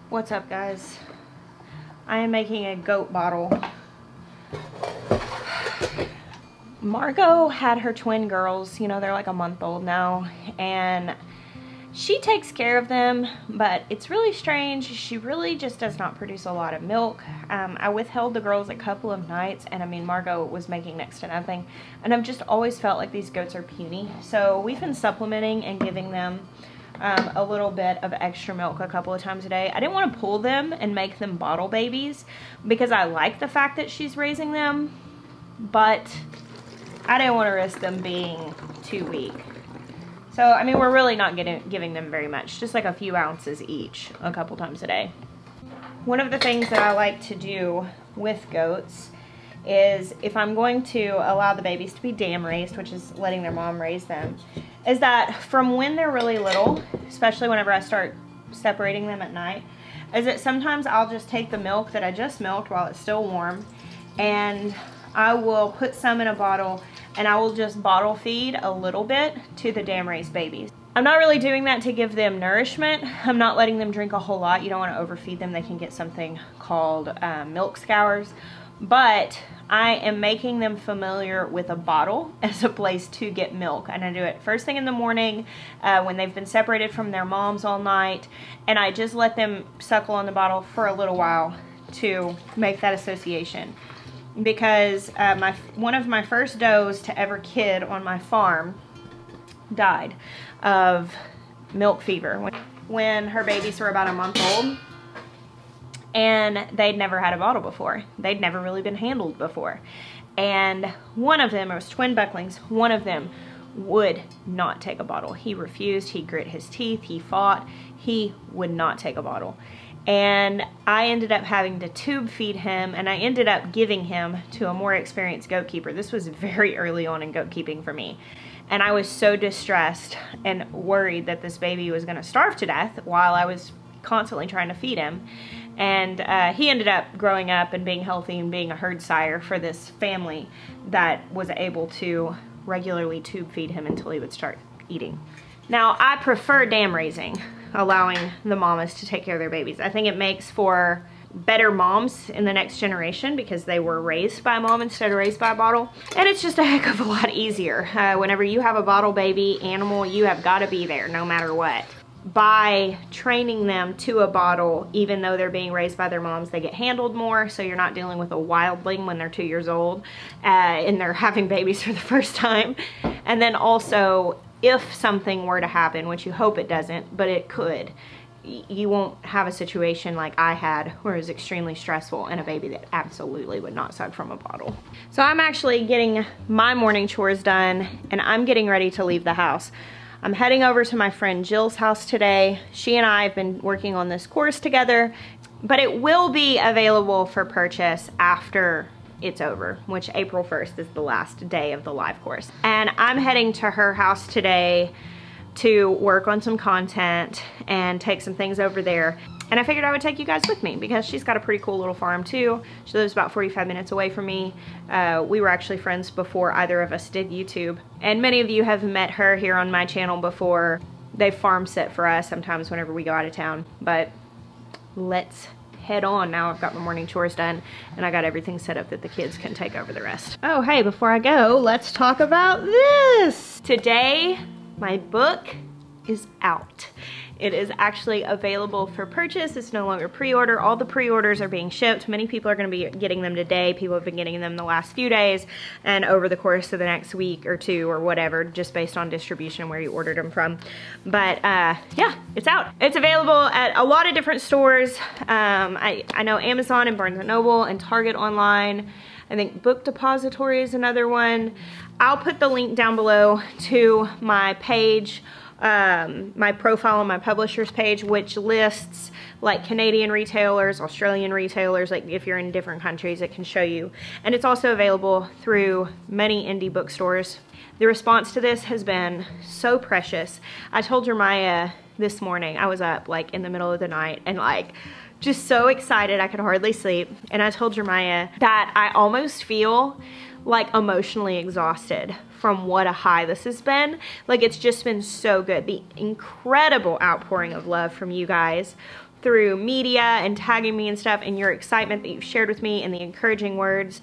What's up, guys? I am making a goat bottle. Margot had her twin girls, you know, they're like a month old now, and she takes care of them, but it's really strange. She really just does not produce a lot of milk. I withheld the girls a couple of nights, and I mean, Margot was making next to nothing, and I've just always felt like these goats are puny. So we've been supplementing and giving them a little bit of extra milk a couple of times a day. I didn't want to pull them and make them bottle babies because I like the fact that she's raising them, but I didn't want to risk them being too weak. So, I mean, we're really not giving them very much, just like a few ounces each a couple times a day. One of the things that I like to do with goats is, if I'm going to allow the babies to be dam raised, which is letting their mom raise them, is that from when they're really little, especially whenever I start separating them at night, is that sometimes I'll just take the milk that I just milked while it's still warm, and I will put some in a bottle, and I will just bottle feed a little bit to the dam raised babies. I'm not really doing that to give them nourishment. I'm not letting them drink a whole lot. You don't want to overfeed them. They can get something called milk scours. But I am making them familiar with a bottle as a place to get milk. And I do it first thing in the morning when they've been separated from their moms all night. And I just let them suckle on the bottle for a little while to make that association. Because one of my first does to ever kid on my farm died of milk fever when her babies were about a month old, and they'd never had a bottle before. They'd never really been handled before. And one of them, it was twin bucklings, one of them would not take a bottle. He refused. He grit his teeth. He fought. He would not take a bottle. And I ended up having to tube feed him, and I ended up giving him to a more experienced goat keeper. This was very early on in goat keeping for me. And I was so distressed and worried that this baby was gonna starve to death while I was constantly trying to feed him. And he ended up growing up and being healthy and being a herd sire for this family that was able to regularly tube feed him until he would start eating. Now, I prefer dam raising, allowing the mamas to take care of their babies. I think it makes for better moms in the next generation because they were raised by a mom instead of raised by a bottle. And it's just a heck of a lot easier. Whenever you have a bottle baby animal, you have got to be there no matter what. By training them to a bottle, even though they're being raised by their moms, they get handled more, so you're not dealing with a wildling when they're 2 years old and they're having babies for the first time. And then also, if something were to happen, which you hope it doesn't, but it could, you won't have a situation like I had where it was extremely stressful and a baby that absolutely would not suck from a bottle. So I'm actually getting my morning chores done, and I'm getting ready to leave the house. I'm heading over to my friend Jill's house today. She and I have been working on this course together, but it will be available for purchase after it's over, which April 1st is the last day of the live course. And I'm heading to her house today to work on some content and take some things over there. And I figured I would take you guys with me because she's got a pretty cool little farm too. She lives about 45 minutes away from me. We were actually friends before either of us did YouTube. And many of you have met her here on my channel before. They farm sit for us sometimes whenever we go out of town. But let's head on. Now I've got my morning chores done and I got everything set up that the kids can take over the rest. Oh, hey, before I go, let's talk about this. Today, my book is out. It is actually available for purchase. It's no longer pre-order. All the pre-orders are being shipped. Many people are going to be getting them today. People have been getting them the last few days and over the course of the next week or two or whatever, just based on distribution where you ordered them from. But yeah, it's out. It's available at a lot of different stores. I know Amazon and Barnes & Noble and Target online. I think Book Depository is another one. I'll put the link down below to my page, my profile on my publisher's page, which lists like Canadian retailers, Australian retailers, like if you're in different countries, it can show you. And it's also available through many indie bookstores. The response to this has been so precious. I told Jeremiah this morning, I was up like in the middle of the night and like just so excited I could hardly sleep. And I told Jeremiah that I almost feel like emotionally exhausted from what a high this has been. Like, it's just been so good. The incredible outpouring of love from you guys through media and tagging me and stuff, and your excitement that you've shared with me and the encouraging words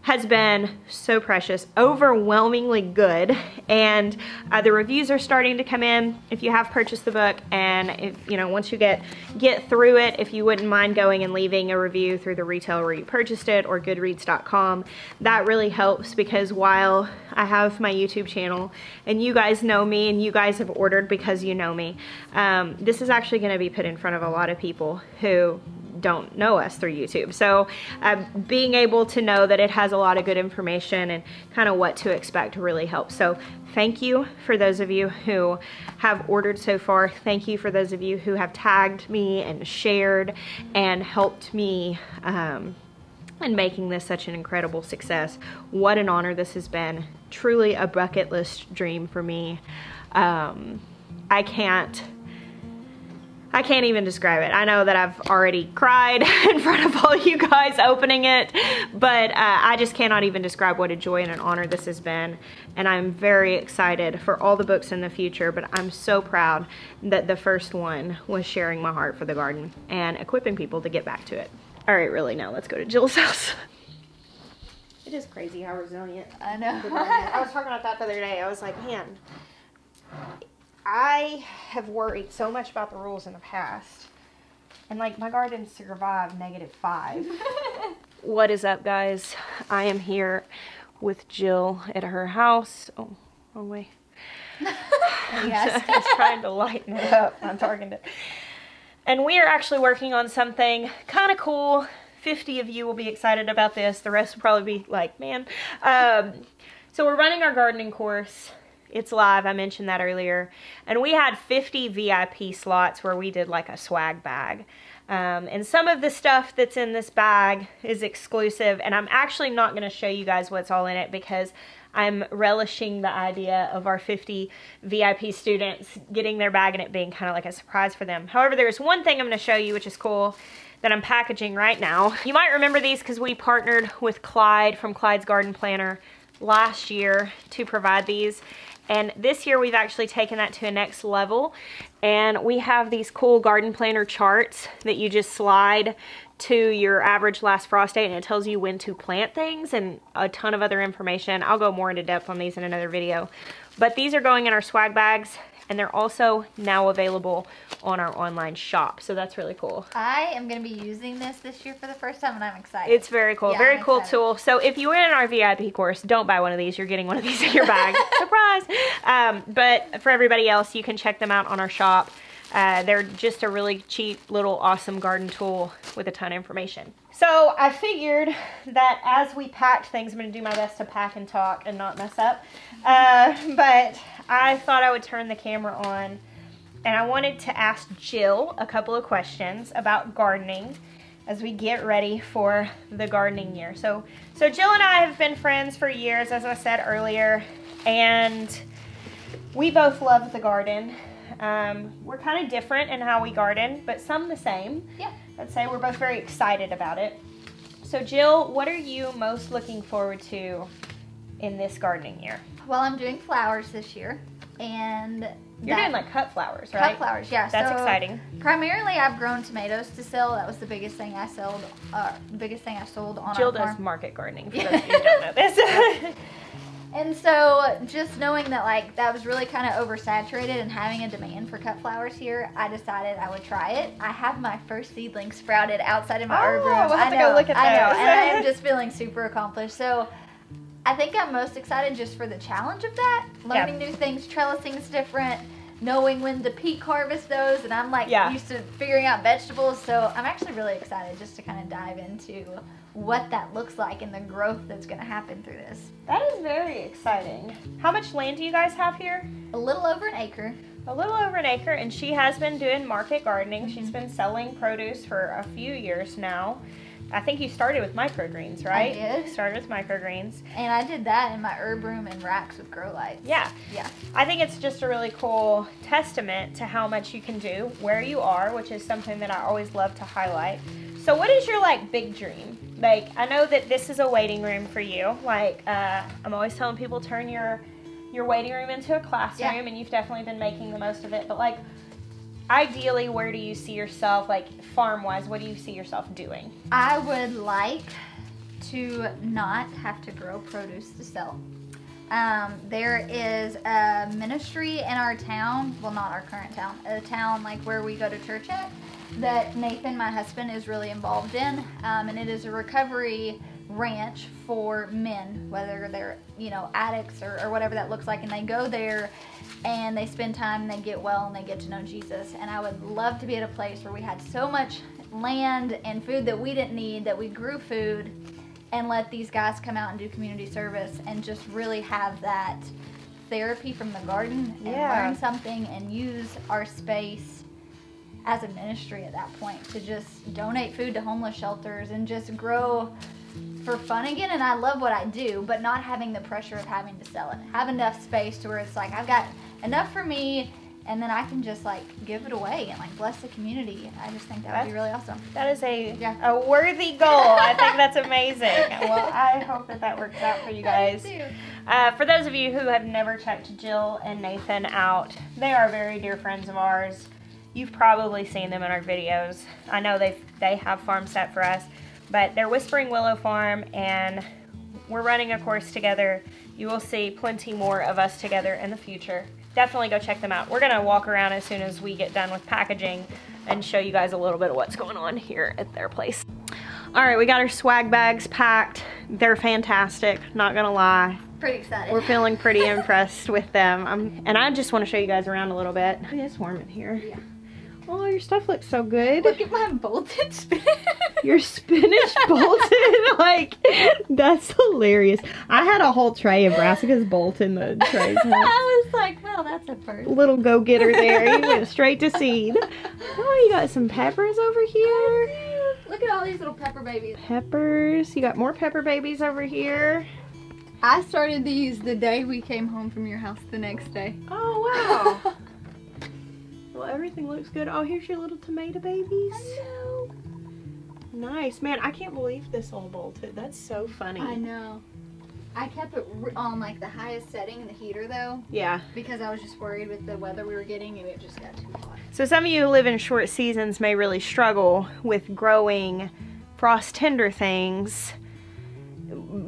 has been so precious, overwhelmingly good. And the reviews are starting to come in if you have purchased the book, and if you know, once you get through it, if you wouldn't mind going and leaving a review through the retailer where you purchased it or goodreads.com, that really helps, because while I have my YouTube channel and you guys know me and you guys have ordered because you know me, this is actually going to be put in front of a lot of people who don't know us through YouTube. So being able to know that it has a lot of good information and kind of what to expect really helps. So thank you for those of you who have ordered so far. Thank you for those of you who have tagged me and shared and helped me in making this such an incredible success. What an honor this has been. Truly a bucket list dream for me. I can't even describe it. I know that I've already cried in front of all you guys opening it, but I just cannot even describe what a joy and an honor this has been. And I'm very excited for all the books in the future, but I'm so proud that the first one was sharing my heart for the garden and equipping people to get back to it. All right, really, now let's go to Jill's house. It is crazy how resilient. I know. I was talking about that the other day. I was like, man, I have worried so much about the rules in the past, and like my garden survived -5. What is up, guys? I am here with Jill at her house. Oh, wrong way. Yes. I'm trying to lighten it up. I'm talking to. And we are actually working on something kind of cool. 50 of you will be excited about this. The rest will probably be like, man. So we're running our gardening course. It's live, I mentioned that earlier. And we had 50 VIP slots where we did like a swag bag. And some of the stuff that's in this bag is exclusive, and I'm actually not gonna show you guys what's all in it because I'm relishing the idea of our 50 VIP students getting their bag and it being kind of like a surprise for them. However, there's one thing I'm gonna show you which is cool that I'm packaging right now. You might remember these because we partnered with Clyde from Clyde's Garden Planter last year to provide these. And this year we've actually taken that to a next level, and we have these cool garden planter charts that you just slide to your average last frost date, and it tells you when to plant things and a ton of other information. I'll go more into depth on these in another video. But these are going in our swag bags, and they're also now available on our online shop. So that's really cool. I am going to be using this year for the first time, and I'm excited. It's very cool. Yeah, very cool tool. So if you were in our VIP course, don't buy one of these. You're getting one of these in your bag. Surprise! But for everybody else, you can check them out on our shop. They're just a really cheap little awesome garden tool with a ton of information. So I figured that as we packed things, I'm going to do my best to pack and talk and not mess up. But I thought I would turn the camera on, and I wanted to ask Jill a couple of questions about gardening as we get ready for the gardening year. So Jill and I have been friends for years, as I said earlier, and we both love the garden. We're kind of different in how we garden, but some the same. Yeah. I'd say we're both very excited about it. So Jill, what are you most looking forward to in this gardening year? Well, I'm doing flowers this year, and you're doing like cut flowers, right? Cut flowers, yeah. That's exciting. Primarily, I've grown tomatoes to sell. That was the biggest thing I sold. I sold on Jill our farm. does market gardening. For those of you who don't know this. And so, just knowing that like that was really kind of oversaturated and having a demand for cut flowers here, I decided I would try it. I have my first seedling sprouted outside of my herb room. We'll have to go look at those. I know, and I am just feeling super accomplished. So, I think I'm most excited just for the challenge of that, learning new things, trellising's different, knowing when to peak harvest those, and I'm like used to figuring out vegetables, so I'm actually really excited just to kind of dive into what that looks like and the growth that's going to happen through this. That is very exciting. How much land do you guys have here? A little over an acre. A little over an acre, and she has been doing market gardening. She's been selling produce for a few years now. I think you started with microgreens, right? I did. Started with microgreens. And I did that in my herb room in racks with grow lights. Yeah. Yeah. I think it's just a really cool testament to how much you can do where you are, which is something that I always love to highlight. So what is your like big dream? Like, I know that this is a waiting room for you. Like, I'm always telling people turn your waiting room into a classroom, and you've definitely been making the most of it. But like, ideally, where do you see yourself, like farm-wise, what do you see yourself doing? I would like to not have to grow produce to sell. There is a ministry in our town, well, not our current town, a town like where we go to church at, that Nathan, my husband, is really involved in, and it is a recovery ranch for men, whether they're, you know, addicts or whatever that looks like, and they go there and they spend time and they get well and they get to know Jesus. And I would love to be at a place where we had so much land and food that we didn't need, that we grew food, and let these guys come out and do community service and just really have that therapy from the garden and learn something and use our space as a ministry at that point to just donate food to homeless shelters and just grow for fun again. And I love what I do, but not having the pressure of having to sell it. Have enough space to where it's like I've got enough for me, and then I can just like give it away and like bless the community. I just think that would be really awesome. That is a worthy goal. I think that's amazing. Well, I hope that works out for you guys. Me too. For those of you who have never checked Jill and Nathan out, they are very dear friends of ours. You've probably seen them in our videos. I know they have farm set for us, but they're Whispering Willow Farm, and we're running a course together. You will see plenty more of us together in the future. Definitely go check them out. We're gonna walk around as soon as we get done with packaging and show you guys a little bit of what's going on here at their place. All right, we got our swag bags packed. They're fantastic, not gonna lie. Pretty excited. We're feeling pretty impressed with them. And I just wanna show you guys around a little bit. It is warm in here. Yeah. Oh, your stuff looks so good. Look at my bolted spinach. Your spinach bolted? Like, that's hilarious. I had a whole tray of brassicas bolt in the trays. I was like, well, that's a first. Little go-getter there. He went straight to seed. Oh, you got some peppers over here. Look at all these little pepper babies. Peppers. You got more pepper babies over here. I started these the day we came home from your house the next day. Oh, wow. Well, everything looks good. Oh, here's your little tomato babies. Hello. Nice. Man, I can't believe this all bolted. That's so funny. I know. I kept it on like the highest setting in the heater though. Yeah. Because I was just worried with the weather we were getting and it just got too hot. So some of you who live in short seasons may really struggle with growing frost tender things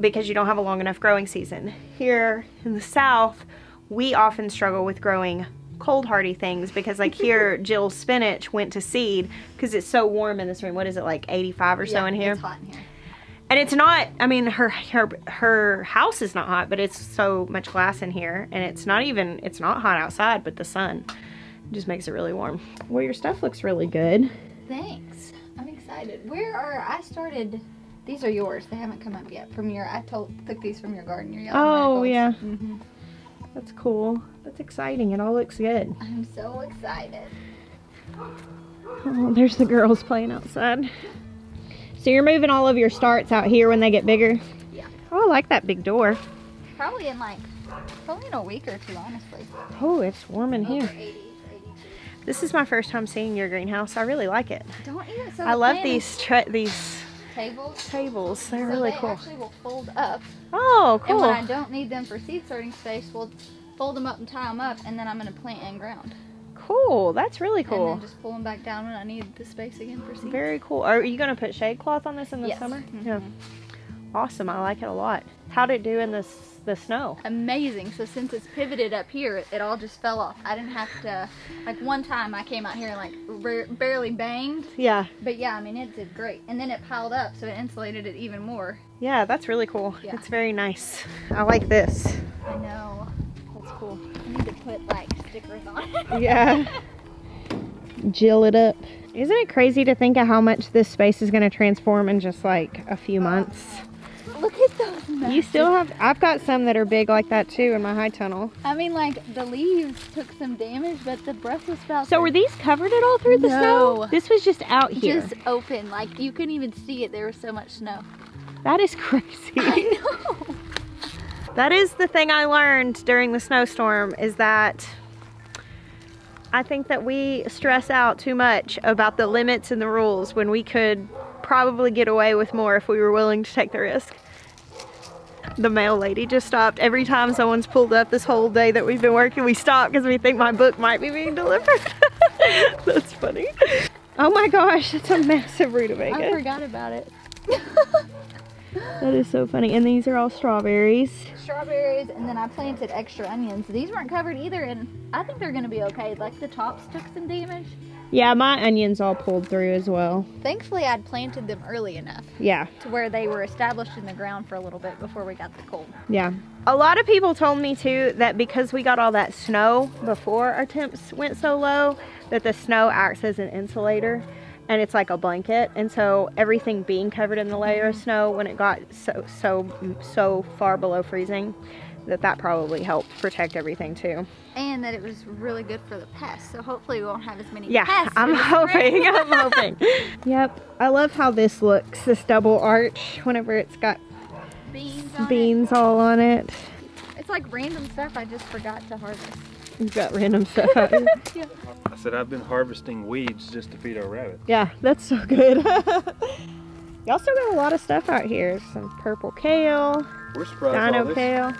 because you don't have a long enough growing season. Here in the South, we often struggle with growing cold hardy things because like here Jill's spinach went to seed because it's so warm in this room. What is it, like 85 or so in here? It's hot in here. And it's not, I mean, her house is not hot, but it's so much glass in here, and it's not hot outside, but the sun just makes it really warm. Well, your stuff looks really good. Thanks. I'm excited. I started, these are yours. They haven't come up yet. I took these from your garden. Your yellow marigolds. Yeah. Mm-hmm. That's cool. That's exciting. It all looks good. I'm so excited. Oh, there's the girls playing outside. So you're moving all of your starts out here when they get bigger? Yeah. Oh, I like that big door. Probably in a week or two, honestly. Oh, it's warm in here. Over 80, 82. This is my first time seeing your greenhouse. I really like it. Don't even. So I love these tables. They're really cool. They actually will fold up. Oh, cool. And when I don't need them for seed sorting space, we'll fold them up and tie them up, and then I'm going to plant in ground. Cool. That's really cool. And then just pull them back down when I need the space again for seeds. Very cool. Are you going to put shade cloth on this in the Yes. summer? Mm-hmm. Yeah. Awesome. I like it a lot. How'd it do in the snow? Amazing. So since it's pivoted up here, it all just fell off. I didn't have to, like one time I came out here and like barely banged. Yeah. But yeah, I mean, it did great. And then it piled up, so it insulated it even more. Yeah, that's really cool. Yeah. It's very nice. I like this. I know. That's cool. I need to put like stickers on it. Yeah. Jill it up. Isn't it crazy to think of how much this space is going to transform in just like a few months? Look at those massive. You still have, I've got some that are big like that too in my high tunnel. I mean, like the leaves took some damage, but the Brussels sprouts. So were these covered at all through the snow? No. This was just out here. Just open, like you couldn't even see it. There was so much snow. That is crazy. I know. That is the thing I learned during the snowstorm, is that I think that we stress out too much about the limits and the rules when we could probably get away with more if we were willing to take the risk. The mail lady just stopped. Every time someone's pulled up this whole day that we've been working, we stop because we think my book might be being delivered. That's funny. Oh my gosh, that's a massive rutabaga. I forgot about it. That is so funny. And these are all strawberries. Strawberries, and then I planted extra onions. These weren't covered either, and I think they're gonna be okay. Like the tops took some damage. Yeah, my onions all pulled through as well. Thankfully, I'd planted them early enough. Yeah. To where they were established in the ground for a little bit before we got the cold. Yeah. A lot of people told me too that because we got all that snow before our temps went so low, that the snow acts as an insulator and it's like a blanket. And so everything being covered in the layer of snow when it got so far below freezing, that probably helped protect everything too. And that it was really good for the pests. So hopefully we won't have as many yeah, pests. I'm hoping. I'm hoping. Yep. I love how this looks, this double arch, whenever it's got beans all on it. It's like random stuff I just forgot to harvest. You've got random stuff out here. Yeah. I said I've been harvesting weeds just to feed our rabbits. Yeah, that's so good. Y'all still got a lot of stuff out here. Some purple kale, We're surprised dino kale.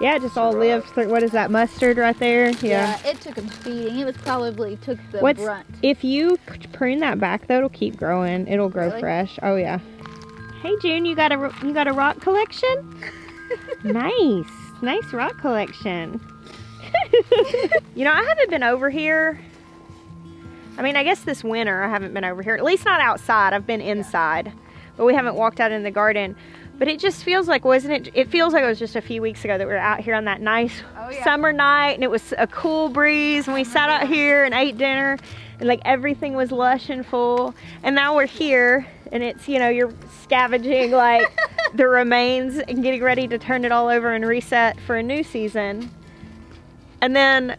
Yeah, it just all lived through. What is that, mustard right there? Yeah, it took them feeding. It was probably took the brunt. If you prune that back though, it'll keep growing. It'll grow fresh. Oh yeah. Hey June, you got a rock collection? Nice rock collection. You know, I haven't been over here. I mean, I guess this winter I haven't been over here. At least not outside. I've been inside, but we haven't walked out in the garden. But it just feels like, wasn't it? It feels like it was just a few weeks ago that we were out here on that nice summer night, and it was a cool breeze, and we sat out here and ate dinner, and like everything was lush and full. And now we're here, and it's, you know, you're scavenging like the remains and getting ready to turn it all over and reset for a new season. And then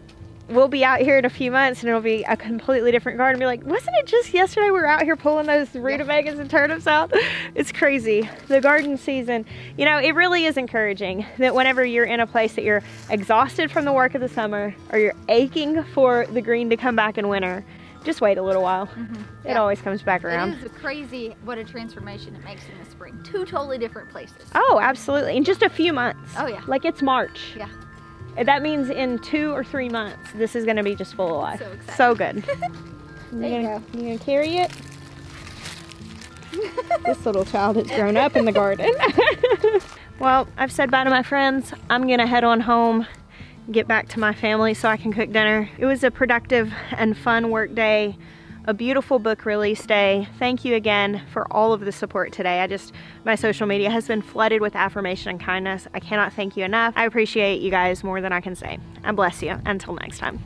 we'll be out here in a few months and it'll be a completely different garden. Be like, wasn't it just yesterday we were out here pulling those rutabagas and turnips out? It's crazy. The garden season, you know, it really is encouraging that whenever you're in a place that you're exhausted from the work of the summer or you're aching for the green to come back in winter, just wait a little while. It always comes back around. It is crazy what a transformation it makes in the spring. Two totally different places. Oh, absolutely. In just a few months. Oh yeah. Like it's March. Yeah. That means in 2 or 3 months, this is gonna be just full of life. So exciting. So good. You gonna carry it? This little child has grown up in the garden. Well, I've said bye to my friends. I'm gonna head on home, get back to my family so I can cook dinner. It was a productive and fun work day, a beautiful book release day. Thank you again for all of the support today. My social media has been flooded with affirmation and kindness. I cannot thank you enough. I appreciate you guys more than I can say. I bless you. Until next time.